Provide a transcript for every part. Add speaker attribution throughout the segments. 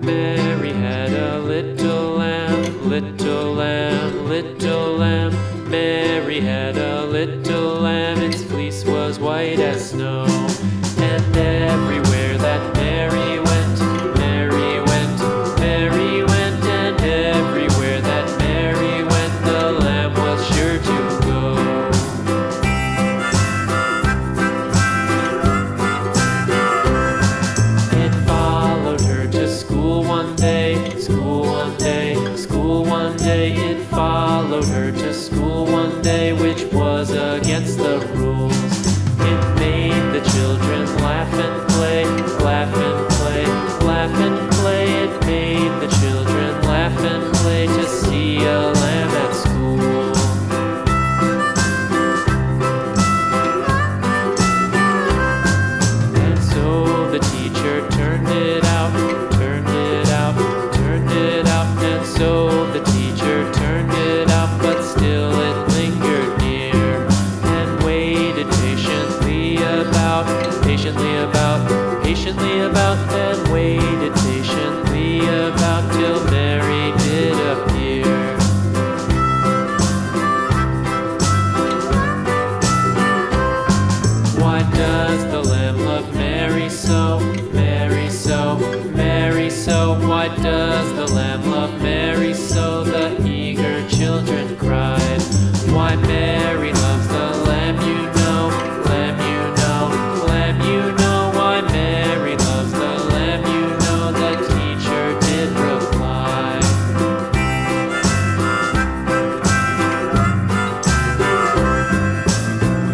Speaker 1: Mary had a little lamb, little lamb, little lamb. Mary had a little lamb, its fleece was white as snow. And everywhere that Mary went, Mary went, Mary went. And everywhere that Mary went, the lamb was sure to go. It followed her to school one day, school one day, school one day. It followed her to school one day, which was against the rules. It made the children laugh and play, laugh and play, laugh and play. It made the children laugh and play to see a lamb at school. And so the teacher turned it out, turned it out, turned it out. And so the teacher turned it out, but still it lingered near and waited patiently about, patiently about, patiently about, and waited patiently about till Mary did appear. Why does the lamb love Mary so, Mary so, Mary so? Why does the lamb love Mary so? The eager children cried. Why Mary loves the lamb, you know, lamb, you know, lamb, you know. Why Mary loves the lamb, you know, the teacher did reply.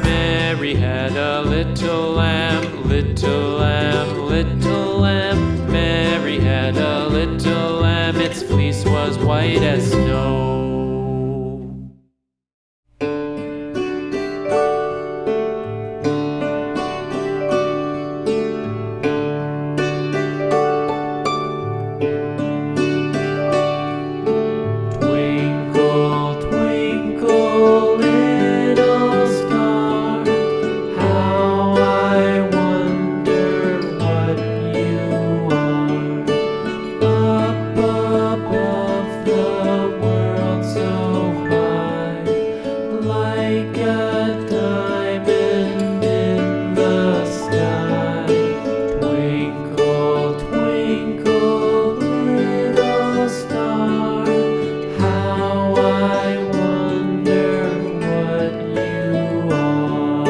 Speaker 1: Mary had a little lamb, little lamb, little lamb. Mary had a little lamb, its fleece was white as snow. Twinkle, twinkle, little star, how I wonder what you are. Up above the world so high, like a diamond in the sky. Twinkle, twinkle, little star, how I wonder what you are.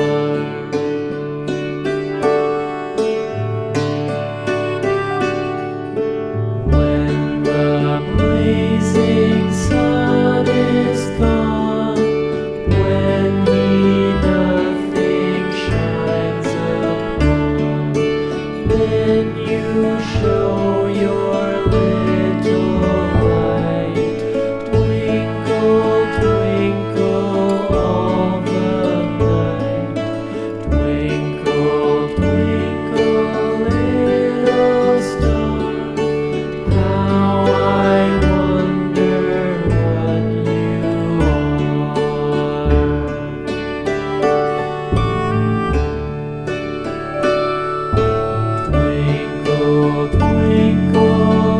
Speaker 1: When the blazing sun is gone, when he nothing shines upon, then you show your little light. Twinkle, twinkle all the night. Twinkle, twinkle, little star, how I wonder what you are. Twinkle, twinkle,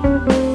Speaker 1: lamb.